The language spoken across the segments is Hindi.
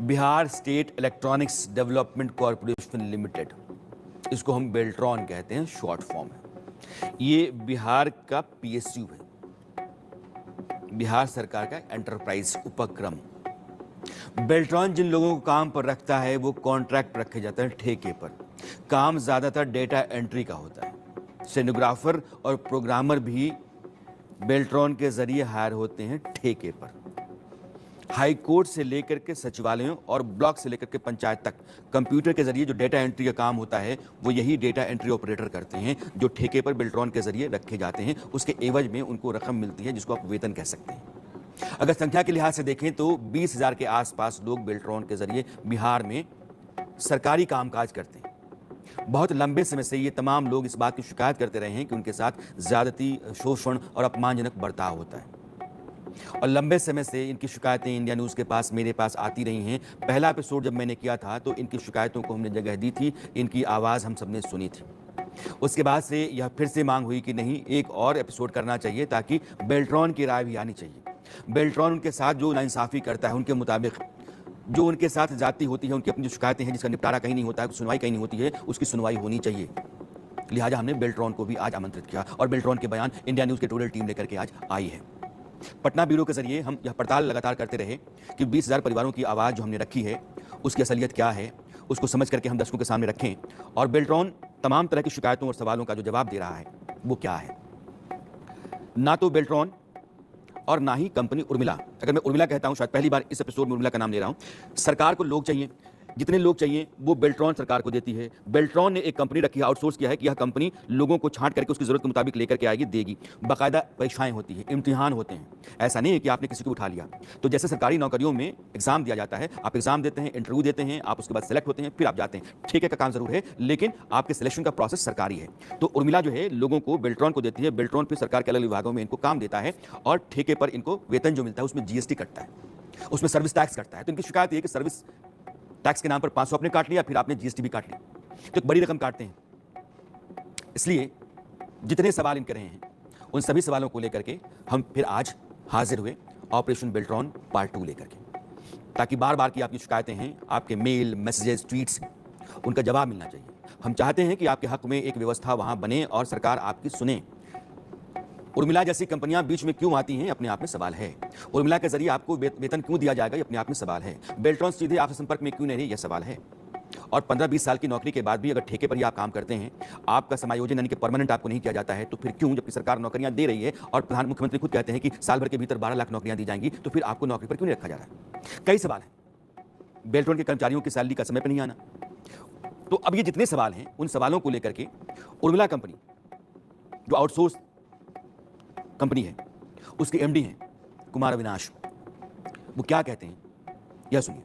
Bihar state electronics development corporation limited, इसको हम बेल्ट्रॉन कहते हैं, शॉर्ट फॉर्म है। ये बिहार का पीएसयू है, बिहार सरकार का एंटरप्राइज उपक्रम। बेल्ट्रॉन जिन लोगों को काम पर रखता है वो कॉन्ट्रैक्ट रखे जाते हैं ठेके पर। काम ज्यादातर डेटा एंट्री का होता है। स्टेनोग्राफर और प्रोग्रामर भी बेल्ट्रॉन के जरिए हायर होते हैं ठेके पर। हाई कोर्ट से लेकर के सचिवालयों और ब्लॉक से लेकर के पंचायत तक कंप्यूटर के जरिए जो डेटा एंट्री का काम होता है वो यही डेटा एंट्री ऑपरेटर करते हैं, जो ठेके पर बेल्ट्रॉन के जरिए रखे जाते हैं। उसके एवज में उनको रकम मिलती है जिसको आप वेतन कह सकते हैं। अगर संख्या के लिहाज से देखें तो 20,000 के आसपास लोग बेल्ट्रॉन के जरिए बिहार में सरकारी कामकाज करते हैं। बहुत लंबे समय से ये तमाम लोग इस बात की शिकायत करते रहे हैं कि उनके साथ ज्यादती, शोषण और अपमानजनक बर्ताव होता है, और लंबे समय से इनकी शिकायतें इंडिया न्यूज़ के पास, मेरे पास आती रही हैं। पहला एपिसोड जब मैंने किया था तो इनकी शिकायतों को हमने जगह दी थी, इनकी आवाज़ हम सबने सुनी थी। उसके बाद से यह फिर से मांग हुई कि नहीं, एक और एपिसोड करना चाहिए ताकि बेल्ट्रॉन की राय भी आनी चाहिए। बेल्ट्रॉन उनके साथ जो नाइंसाफ़ी करता है उनके मुताबिक, जो उनके साथ जाती होती है, उनकी अपनी जो शिकायतें हैं जिसका निपटारा कहीं नहीं होता है, सुनवाई कहीं नहीं होती है, उसकी सुनवाई होनी चाहिए। लिहाजा हमने बेल्ट्रॉन को भी आज आमंत्रित किया और बेल्ट्रॉन के बयान इंडिया न्यूज़ की टोटल टीम लेकर के आज आई है। पटना ब्यूरो के जरिए हम यह पड़ताल लगातार करते रहे कि 20,000 परिवारों की आवाज़ जो हमने रखी है उसकी असलियत क्या है, उसको समझ करके हम दर्शकों के सामने रखें, और बेल्ट्रॉन तमाम तरह की शिकायतों और सवालों का जो जवाब दे रहा है वो क्या है। ना तो बेल्ट्रॉन और ना ही कंपनी उर्मिला, अगर मैं उर्मिला कहता हूं, शायद पहली बार इस एपिसोड में उर्मिला का नाम ले रहा हूं। सरकार को लोग चाहिए, जितने लोग चाहिए वो बेल्ट्रॉन सरकार को देती है। बेल्ट्रॉन ने एक कंपनी रखी है, आउटसोर्स किया है कि यह कंपनी लोगों को छांट करके उसकी जरूरत के मुताबिक लेकर के आएगी, देगी। बाकायदा परीक्षाएं होती हैं, इम्तिहान होते हैं। ऐसा नहीं है कि आपने किसी को उठा लिया। तो जैसे सरकारी नौकरियों में एग्जाम दिया जाता है, आप एग्जाम देते हैं, इंटरव्यू देते हैं, आप उसके बाद सेलेक्ट होते हैं, फिर आप जाते हैं। ठेके का काम जरूर है लेकिन आपके सिलेक्शन का प्रोसेस सरकारी है। तो उर्मिला जो है लोगों को बेल्ट्रॉन को देती है, बेल्ट्रॉन फिर सरकार के अलग विभागों में इनको काम देता है, और ठेके पर इनको वेतन जो मिलता है उसमें जीएसटी कटता है, उसमें सर्विस टैक्स कटता है। तो इनकी शिकायत ये है कि सर्विस टैक्स के नाम पर 500 आपने काट लिया, फिर आपने जीएसटी भी काट ली, तो एक बड़ी रकम काटते हैं। इसलिए जितने सवाल इनके रहे हैं उन सभी सवालों को लेकर के हम फिर आज हाजिर हुए ऑपरेशन बेल्ट्रॉन पार्ट 2 लेकर के, ताकि बार बार की आपकी शिकायतें हैं, आपके मेल, मैसेजेस, ट्वीट्स, उनका जवाब मिलना चाहिए। हम चाहते हैं कि आपके हक में एक व्यवस्था वहां बने और सरकार आपकी सुने। उर्मिला जैसी कंपनियां बीच में क्यों आती हैं, अपने आप में सवाल है। उर्मिला के जरिए आपको वेतन क्यों दिया जाएगा, ये अपने आप में सवाल है। बेल्ट्रॉन सीधे आपसे संपर्क में क्यों नहीं रही, यह सवाल है। और 15-20 साल की नौकरी के बाद भी अगर ठेके पर ही आप काम करते हैं, आपका समायोजन यानी कि परमानेंट आपको नहीं किया जाता है, तो फिर क्यों, जबकि सरकार नौकरियां दे रही है और प्रधान मुख्यमंत्री खुद कहते हैं कि साल भर के भीतर 12 लाख नौकरियां दी जाएंगी, तो फिर आपको नौकरी पर क्यों नहीं रखा जा रहा है। कई सवाल हैं। बेल्ट्रॉन के कर्मचारियों की सैलरी का समय पर नहीं आना। तो अब ये जितने सवाल हैं उन सवालों को लेकर के उर्मिला कंपनी जो आउटसोर्स कंपनी है, उसके एमडी हैं कुमार अविनाश, वो क्या कहते हैं यह सुनिए।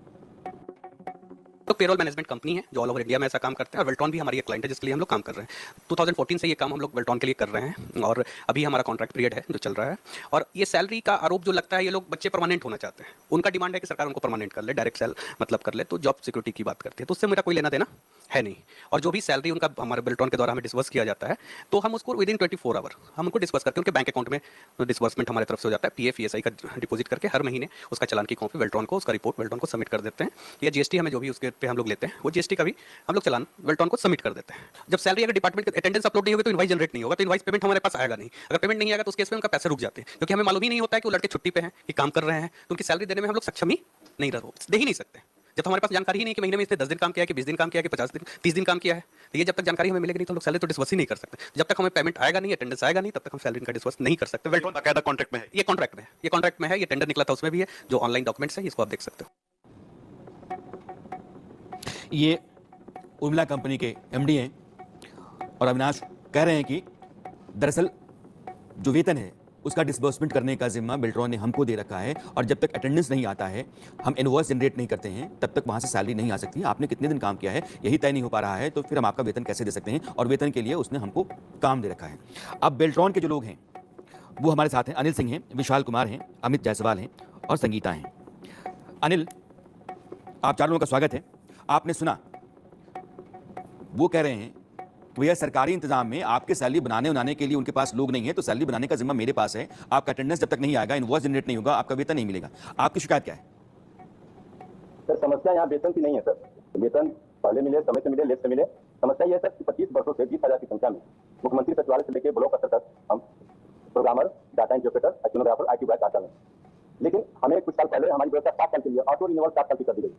तो पेरोल मैनेजमेंट कंपनी है जो ऑल ओवर इंडिया में ऐसा काम करते हैं, और वेल्ट्रॉन भी हमारी एक क्लाइंट है जिसके लिए हम लोग काम कर रहे हैं। 2014 से ये काम हम लोग वेल्ट्रॉन के लिए कर रहे हैं, और अभी हमारा कॉन्ट्रैक्ट पीरियड है जो चल रहा है। और ये सैलरी का आरोप जो लगता है, ये लोग बच्चे परमानेंट होना चाहते हैं। उनका डिमांड है कि सरकार उनको परमानेंट कर ले, डायरेक्ट सेल मतलब कर ले, तो जॉब सिक्योरिटी की बात करते हैं। तो उससे मेरा कोई लेना देना है नहीं। और जो भी सैलरी उनका हमारे बेल्ट्रॉन के द्वारा हमें डिस्बर्स किया जाता है, तो हम उसको विदिन 24 आवर हम उनको डिस्बर्स करके उनके बैंक अकाउंट में डिस्बर्समेंट हमारी तरफ से हो जाता है। पीएफ ईएसआई का डिपॉजिट करके हर महीने उसका चालान की कॉपी बेल्ट्रॉन को, उसका रिपोर्ट बेल्ट्रॉन को सबमिट कर देते हैं। या जीएसटी हमें जो भी उसके पे हम लोग लेते हैं, वो जीएसटी का भी हम लोग चालान बेल्ट्रॉन को सबमिट कर देते हैं। जब सैलरी अगर डिपार्टमेंट के अटेंडेंस अपलोड नहीं होगी तो इनवाइस जनरेट नहीं होगा, तो इनवाइस पेमेंट हमारे पास आएगा नहीं। अगर पेमेंट नहीं आएगा तो उस केस में उनका पैसे रुक जाते हैं, क्योंकि हमें मालूम ही नहीं होता है कि वो लड़के छुट्टी पे हैं कि काम कर रहे हैं, तो उनकी सैलरी देने में हम लोग सक्षम ही नहीं दे ही नहीं सकते जब हमारे पास जानकारी ही नहीं कि महीने में इसने 10 दिन काम किया है कि 20 दिन काम किया है कि 50 दिन 30 दिन काम किया है। तो ये जब तक जानकारी हमें मिलेगी नहीं तो हम लोग सैलरी तो डिस्बर्स ही नहीं कर सकते। जब तक हमें पेमेंट आएगा नहीं, अटेंडेंस आएगा नहीं, तब तक हम सैलरी का डिस्बर्स नहीं कर सकते। वेल्ट्रॉन बाकायदा कॉन्ट्रैक्ट में है, ये कॉन्ट्रैक्ट में है, ये कॉन्ट्रैक्ट में है, ये टेंडर निकला था उसमें भी है, जो ऑनलाइन डॉक्यूमेंट्स है, इसको आप देख सकते हो। ये उर्मिला कंपनी के एमडी हैं और अविनाश कह रहे हैं कि दरअसल जो वेतन है उसका डिस्बर्समेंट करने का जिम्मा बेल्ट्रॉन ने हमको दे रखा है, और जब तक अटेंडेंस नहीं आता है, हम इनवॉइस जनरेट नहीं करते हैं, तब तक वहां से सैलरी नहीं आ सकती। आपने कितने दिन काम किया है यही तय नहीं हो पा रहा है, तो फिर हम आपका वेतन कैसे दे सकते हैं, और वेतन के लिए उसने हमको काम दे रखा है। अब बेल्ट्रॉन के जो लोग हैं वो हमारे साथ हैं। अनिल सिंह हैं, विशाल कुमार हैं, अमित जायसवाल हैं और संगीता हैं। अनिल, आप चारों का स्वागत है। आपने सुना, वो कह रहे हैं कि भैया सरकारी इंतजाम में आपके सैलरी बनाने के लिए उनके पास लोग नहीं है, तो सैलरी बनाने का जिम्मा मेरे पास है। आपका अटेंडेंस जब तक नहीं आएगा, इनवॉइस जनरेट नहीं होगा, आपका वेतन नहीं मिलेगा। आपकी शिकायत क्या है? सर समस्या यहाँ वेतन की नहीं है सर, वेतन पहले मिले, समय से मिले, लेट से मिले। समस्या यह है सर कि 25 वर्षों से 20,000 की संख्या में मुख्यमंत्री सचिवालय से लेकर ब्लॉक स्तर तक हम programmer, data interpreter, actinographer, IT वाय डाटा में, लेकिन हमें कुछ साल पहले हमारी व्यवस्था 7 साल के लिए ऑटो रिन्यूअल 7 साल की कर दी गई।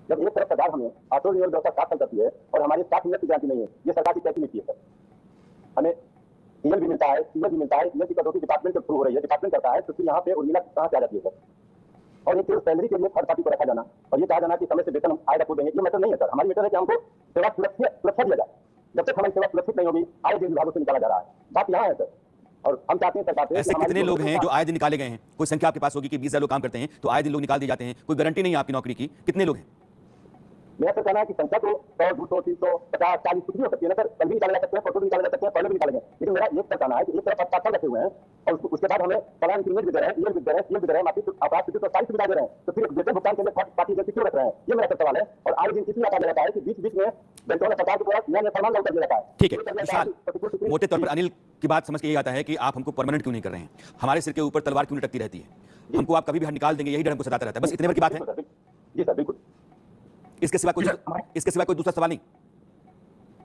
जब एक तरफ सरकार हमें ऑटो रिन्यूअल व्यवस्था 7 साल करती है और हमारी 7 मिनट की गारंटी नहीं है, ये सरकार की कैसी नीति है सर? हमें ईएल भी मिलता है, सीएल भी मिलता है, ईएल की कटौती डिपार्टमेंट के थ्रू हो रही है, डिपार्टमेंट करता है, तो फिर यहाँ पे उर्मिला कहाँ से आ जाती है सर? और एक सैलरी के लिए थर्ड पार्टी को रखा जाना और ये कहा जाना कि समय से वेतन हम आएगा तो देंगे, ये मैटर नहीं है सर। हमारी मैटर है कि हमको सेवा सुरक्षा दिया जाए। जब तक हमारी सेवा सुरक्षित नहीं होगी, आए दिन विभागों से निकाला जा रहा है, बात यहाँ है सर। और हम चाहते हैं सरकार से ऐसे कितने लोग हैं जो आए दिन निकाले गए हैं? कोई संख्या आपके पास होगी कि 20,000 लोग काम करते हैं तो आए दिन लोग निकाल दिए जाते हैं, कोई गारंटी नहीं है आपकी नौकरी की, कितने लोग हैं? मेरा सर कहना है कि संख्या तो 100, 200, 300, 50, 40 कुछ भी हो सकती है ना सर, कल भी निकाले जा सकते हैं, फोटो भी निकाले जा सकते हैं, पहले भी निकाले गए। लेकिन मेरा एक सर कहना है कि एक तरफ आप रखे हुए हैं और उसके बाद हमें पलायन इंक्रीमेंट भी दे रहे हैं, ईएल भी दे रहे हैं, सीएल भी दे रहे हैं, माफी अपराध स्थिति तो सारी सुविधा दे रहे हैं, तो फिर वेतन भुगतान के लिए थर्ड पार्टी एजेंसी क्यों रख रहे हैं? ये मेरा सवाल है। और आए दिन किसी आता जाता है कि बीच बीच में बेल्टोन सरकार के द्वारा नया फरमान लागू कर दिया जाता है। ठीक है विशाल, मोटे तौर पर अनिल की बात समझ के यही आता है कि आप हमको परमानेंट क्यों नहीं कर रहे हैं, हमारे सिर के ऊपर तलवार क्यों लटकती रहती है, हमको आप कभी भी निकाल देंगे, यही डर हमको सताता रहता है, बस इतने भर की बात है। जी सर बिल्कुल, इसके सिवा कोई दूसरा सवाल नहीं?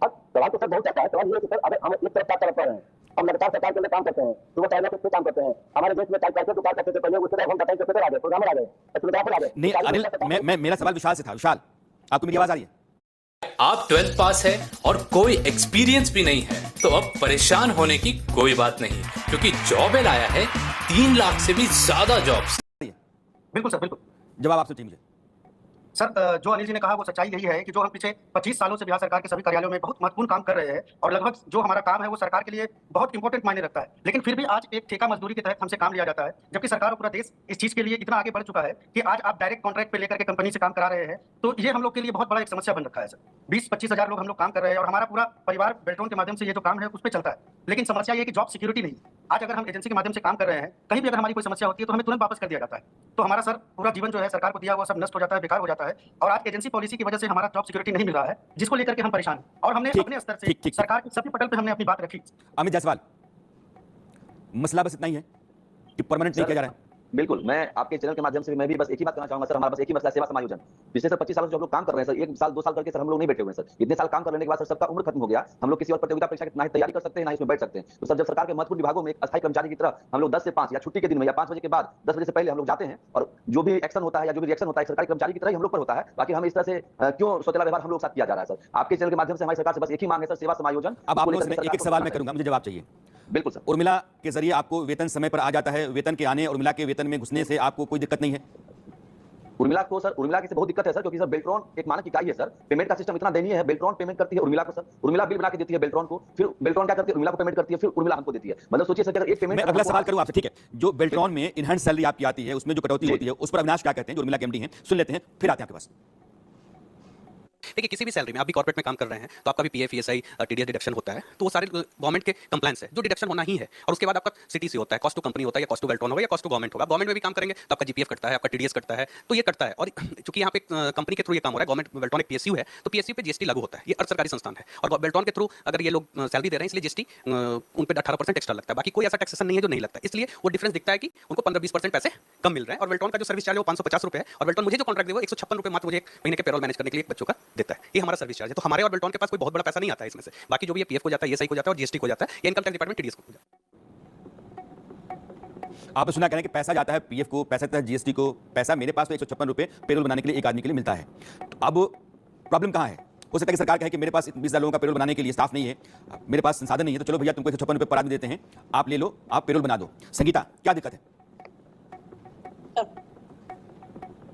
सवाल तो सर बहुत आता है। सवाल ये है कि सर अगर हम एक तरफ बात कर रहे हैं, हम लगातार सरकार के लिए काम करते हैं, तो वो टाइम पे काम करते हैं। हमारे देश में टाइपराइटर जो काम करते थे पहले, उससे हम डाटा इंटरप्रेटर आ गए, प्रोग्रामर आ गए, एक्टिनोग्राफर आ गए। नहीं अनिल, मेरा सवाल विशाल से था। विशाल, आपको मेरी आवाज आ रही है? आप 12th पास है और कोई एक्सपीरियंस भी नहीं है तो अब परेशान होने की कोई बात नहीं, क्योंकि जॉब आया है 3 लाख से भी ज्यादा जॉब्स। बिल्कुल सर, बिल्कुल। जवाब आपसे चाहिए मुझे। सर जो अनिल जी ने कहा वो सच्चाई यही है कि जो हम पिछले 25 सालों से बिहार सरकार के सभी कार्यालयों में बहुत महत्वपूर्ण काम कर रहे हैं और लगभग जो हमारा काम है वो सरकार के लिए बहुत इंपॉर्टेंट मायने रखता है, लेकिन फिर भी आज एक ठेका मजदूरी के तहत हमसे काम लिया जाता है, जबकि सरकार और पूरा देश इस चीज के लिए इतना आगे बढ़ चुका है कि आज आप डायरेक्ट कॉन्ट्रैक्ट पे लेकर के कंपनी से काम करा रहे हैं, तो ये हम लोग के लिए बहुत बड़ा एक समस्या बन रखा है सर। 20-25 हजार लोग हम लोग काम कर रहे हैं और हमारा पूरा परिवार बेल्ट्रॉन के माध्यम से ये जो काम है उस पर चलता है, लेकिन समस्या ये कि जॉब सिक्योरिटी नहीं। आज अगर हम एजेंसी के माध्यम से काम कर रहे हैं, कहीं भी अगर हमारी कोई समस्या होती है तो हमें तुरंत वापस कर दिया जाता है, तो हमारा सर पूरा जीवन जो है सरकार को दिया हुआ सब नष्ट हो जाता है, बेकार हो जाता है। और आज एजेंसी पॉलिसी की वजह से हमारा जॉब सिक्योरिटी नहीं मिल रहा है, जिसको लेकर के हम परेशान हैं और हमने अपने स्तर से सरकार के सभी पटल पे हमने अपनी बात रखी। अमित जायसवाल, मसला बस इतना ही है कि परमानेंट नहीं किया जा रहा है। बिल्कुल, मैं आपके चैनल के माध्यम से मैं भी बस एक ही बात कहना चाहूंगा सर, हमारा बस एक ही मसला है, सेवा समायोजन। पिछले सर 25 सालों से जो हम लोग काम कर रहे हैं सर, 1 साल 2 साल करके सर हम लोग नहीं बैठे हुए हैं सर। इतने साल काम करने के बाद सर सबका उम्र खत्म हो गया, हम लोग किसी और प्रतियोगिता परीक्षा की ना तैयारी कर सकते हैं ना इसमें बैठ सकते हैं। तो सर जब सरकार के महत्वपूर्ण विभागों में एक अस्थायी कर्मचारी की तरह हम लोग 10 से 5 या छुट्टी के दिन में या 5 बजे के बाद 10 बजे से पहले हम लोग जाते हैं और जो भी एक्शन होता है या जो भी रिएक्शन होता है सरकारी कर्मचारी की तरह ही हम लोग पर होता है। बाकी हम इस तरह से क्यों सोतेला व्यवहार हम लोग साथ किया जा रहा है सर? आपके चैनल के माध्यम से हमारी सरकार से बस एक ही मांग है सर, सेवा समायोजन। अब आप लोगों से एक सवाल मैं करूंगा, मुझे जवाब चाहिए। बिल्कुल सर। उर्मिला के जरिए आपको वेतन समय पर आ जाता है, वेतन के आने, उर्मिला के वेतन में घुसने से आपको कोई दिक्कत नहीं है? उर्मिला को सर, उर्मिला की से बहुत दिक्कत है सर, क्योंकि सर बेल्ट्रॉन एक मानक इकाई है सर, पेमेंट का सिस्टम इतना दयनीय है। बेल्ट्रॉन पेमेंट करती है उर्मिला को सर, उर्मिला बिल बना के देती है बेल्ट्रॉन को, फिर बेल्ट्रॉन क्या करती है, उर्मिला को पेमेंट करती है, फिर उर्मिला हमको देती है। मतलब सोचिए सर, अगर एक पेमेंट। मैं अगला सवाल करूं आपसे, ठीक है? जो बेल्ट्रॉन में इनहैंस सैलरी आपकी आती है, उसमें जो कटौती होती है, उस पर अविनाश क्या कहते हैं, जो उर्मिला के एमडी हैं? सुन लेते हैं, फिर आते हैं आपके पास। देखिए किसी भी सैलरी में आप भी कॉर्पोरेट में काम कर रहे हैं तो आपका भी पीएफ, ईएसआई, टीडीएस डिडक्शन होता है, तो वो सारे गवर्नमेंट के कंप्लायंस है जो डिडक्शन होना ही है। और उसके बाद आपका सीटीसी होता है, कॉस्ट टू कंपनी होता है, या कॉस्ट टू बेल्ट्रॉन होगा या कॉस्ट टू गवर्नमेंट होगा। गवर्नमेंट में भी काम करेंगे तो आपका जीपीएफ कटता है, आपका टीडीएस कटता है, तो ये कटता है। और चूंकि यहाँ पे कंपनी के थ्रू ये काम हो रहा है, गवर्नमेंट बेल्ट्रॉन एक पीएसयू है, तो पीएसयू पे जीएसटी लागू होता है। ये अर्ध सरकारी संस्थान है और बेल्ट्रॉन के थ्रू अगर ये लोग सैलरी दे रहे हैं, इसलिए जीएसटी उन पर 18% एक्स्ट्रा लगता है। बाकी कोई ऐसा टैक्सेशन नहीं है जो नहीं लगता, इसलिए वो डिफरेंस दिखता है कि उनको 15-20% पैसे कम मिल रहे हैं। और बेल्ट्रॉन का जो सर्विस चार्ज है वो 550 रुपये है, और बेल्ट्रॉन मुझे जो कॉन्ट्रैक्ट दे वो 156 रुपये मात्र मुझे एक महीने के पेरोल मैनेज करने के लिए एक बच्चों का देता है। ये हमारा सर्विस चार्ज है। तो हमारे और बेल्ट्रॉन के पास कोई बहुत बड़ा पैसा नहीं आता है इसमें से। बाकी जो भी पीएफ को जाता है, ईएसआई को जाता है और जीएसटी को जाता है, या इनकम टैक्स डिपार्टमेंट टीडीएस को जाता है। आपने सुना कहना कि पैसा जाता है पीएफ को, पैसा जाता है जीएसटी को, पैसा मेरे पास तो 156 रुपये पेरोल बनाने के लिए एक आदमी के लिए मिलता है। तो अब प्रॉब्लम कहाँ है? हो सकता है कि सरकार कहे कि मेरे पास 20,000 लोगों का पेरोल बनाने के लिए स्टाफ नहीं है, मेरे पास संसाधन नहीं है, तो चलो भैया तुमको 156 रुपये पर आदमी देते हैं, आप ले लो, आप पेरोल बना दो। संगीता, क्या दिक्कत है?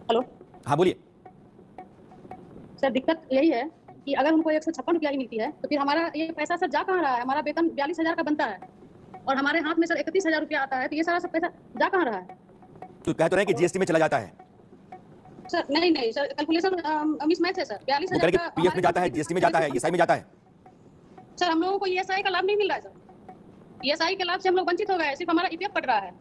हेलो, हाँ बोलिए। सर दिक्कत यही है कि अगर हमको 156 रुपया ही मिलती है तो फिर हमारा ये पैसा सर जा कहाँ रहा है? हमारा वेतन 42,000 का बनता है और हमारे हाथ में सर 31,000 रुपया आता है, तो ये सारा सब पैसा जा कहाँ रहा है? तो कह तो रहे हैं कि जीएसटी में चला जाता है। सर नहीं सर, कैलकुलेशन मिसमैच है सर। 42,000 का पीएफ में जाता है, जीएसटी में जाता है, ईएसआई में जाता है। सर हम लोगों को ईएसआई का लाभ नहीं मिल रहा है सर। ईएसआई के लाभ से हम लोग वंचित हो गए, सिर्फ हमारा ईपीएफ कट रहा है।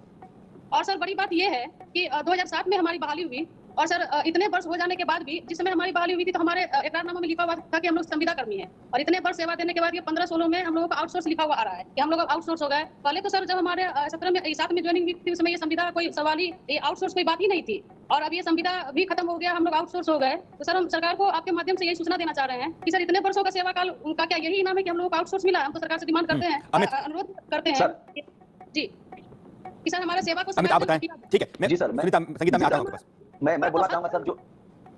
और सर बड़ी बात ये है कि 2007 में हमारी बहाली हुई, और सर इतने वर्ष हो जाने के बाद भी जिस समय हमारी बहाली हुई थी तो हमारे इकरारनामा में लिखा हुआ था कि हम लोग संविदा कर्मी हैं, और इतने वर्ष सेवा देने के बाद ये 15-16 में हम लोगों का आउटसोर्स लिखा हुआ आ रहा है कि हम लोग आउटसोर्स हो गए। पहले तो सर जब हमारे 7 में ज्वाइनिंग हुई थी उस समय ये संविदा कोई सवाल ही, ये आउटसोर्स कोई बात ही नहीं थी, और अब ये संविदा भी खत्म हो गया, हम लोग आउटसोर्स हो गए। तो सर हम सरकार को आपके माध्यम से यही सूचना देना चाह रहे हैं कि सर इतने वर्षों का सेवा काल उनका क्या यही इनाम है कि हम लोगों को आउटसोर्स मिला? हम तो सरकार से डिमांड करते हैं, अनुरोध करते हैं जी कि सर हमारे सेवा को अमित आप बताएं। ठीक है, जी सर, संगीता मैं आता हूं आपके पास। मैं बोलना चाहूंगा सर, जो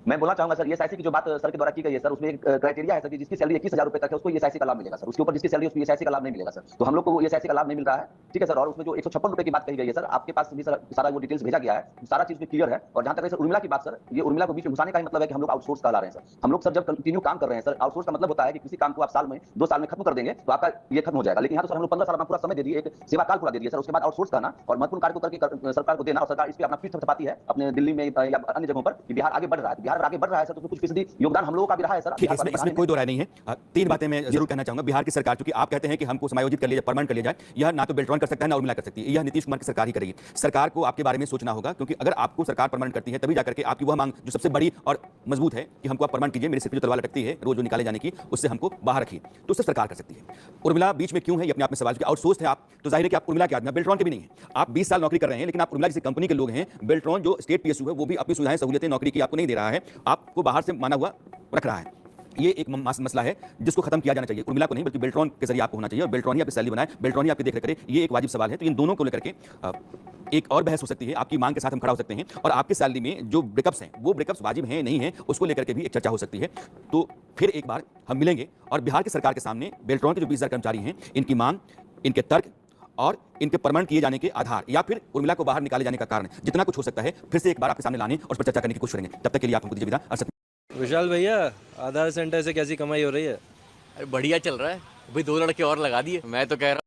मैं बोलना चाहूंगा सर, ये एसआईसी की जो बात सर के द्वारा की गई है सर, उसमें एक क्राइटेरिया है सर कि जिसकी सैलरी 21,000 रुपए तक है उसको एसआईसी का लाभ मिलेगा सर, उसके ऊपर जिसकी सैलरी उसको एसआईसी का लाभ नहीं मिलेगा सर। तो हम लोग को एसआईसी का लाभ नहीं मिल रहा है, ठीक है सर। और उसमें जो 156 रुपए की बात कही गई है सर, आपके पास भी सर सारा वो डिटेल्स भेजा गया है, सारा चीज में क्लियर है। और जहां तक है सर उर्मिला की बात सर, ये उर्मिला को बीच में घुसाने का ही मतलब है कि हम लोग आउटसोर्स का ला रहे हैं सर। हम लोग सर जब कंटिन्यू काम कर रहे हैं सर, आउटसोर्स का मतलब होता है कि किसी काम को आप साल में 2 साल में खत्म कर देंगे तो आपका ये खत्म हो जाएगा। लेकिन यहाँ तो सर हम लोग 15 साल अपना पूरा समय दे दिए, एक सेवा काल पूरा दे दिया सर, उसके बाद आउटसोर्स करना और महत्वपूर्ण कार्य को करके सरकार को देना, और सरकार इस पे अपना पीठ थपथपाती है अपने दिल्ली में या अन्य जगहों पर कि बिहार आगे बढ़ रहा है। बिहार आगे बढ़ रहा है सर, तो कुछ फीसदी योगदान हम लोगों का भी रहा है सर। ठीक है, इसमें कोई दो राय नहीं है। 3 बातें मैं जरूर कहना चाहूंगा। बिहार की सरकार, क्योंकि आप कहते हैं कि हमको समायोजित कर लिया जाए, परमानेंट कर लिया जाए, यह ना तो बेल्ट्रॉन कर सकता है ना उर्मिला कर सकती है, यह नीतीश कुमार की सरकार ही करेगी। सरकार को आपके बारे में सोचना होगा, क्योंकि अगर आपको सरकार परमानेंट करती है तभी जाकर के आपकी वह मांग जो सबसे बड़ी और मजबूत है कि हमको आप परमानेंट कीजिए, मेरे सिर पे जो तलवार लटकती है रोज जो निकाले जाने की, उससे हमको बाहर रखिए, तो सिर्फ सरकार कर सकती है। उर्मिला बीच में क्यों है, ये अपने आप में सवाल, क्योंकि आउटसोर्स है आप, तो जाहिर है कि आप उर्मिला के आदमी, बेल्ट्रॉन के भी नहीं है। आप 20 साल नौकरी कर रहे हैं, लेकिन आप उर्मिला किसी कंपनी के लोग हैं। बेल्ट्रॉन जो स्टेट पीएसयू है वो भी अपनी सुविधाएं सहूलियतें नौकरी की आपको नहीं दे रहा है, आपको बाहर से माना हुआ रख रहा है। ये एक मसला है जिसको खत्म किया जाना चाहिए, उर्मिला को नहीं बल्कि बेल्ट्रॉन के जरिए आपको होना चाहिए, और बेल्ट्रॉन ही आपकी सैलरी बनाए, बेल्ट्रॉन ही आपकी देखरेख करे, ये एक वाजिब सवाल है। तो इन दोनों को लेकर के एक और बहस हो सकती है, आपकी मांग के साथ हम खड़ा हो सकते हैं, और आपकी सैलरी में जो ब्रेकअप्स हैं वो ब्रेकअप्स वाजिब हैं नहीं है, उसको लेकर के भी एक चर्चा हो सकती है। तो फिर एक बार हम मिलेंगे और बिहार की सरकार के सामने बेल्ट्रॉन के जो 20,000 कर्मचारी हैं, इनकी मांग, इनके तर्क और इनके परमानेंट किए जाने के आधार, या फिर उर्मिला को बाहर निकाले जाने का कारण, जितना कुछ हो सकता है फिर से एक बार आपके सामने लाने और उस पर चर्चा करने की कोशिश करेंगे। तब तक के लिए आप हमको दीजिए विदा। विशाल भैया, आधार सेंटर से कैसी कमाई हो रही है? अरे बढ़िया चल रहा है, अभी 2 लड़के और लगा दिए। मैं तो कह रहा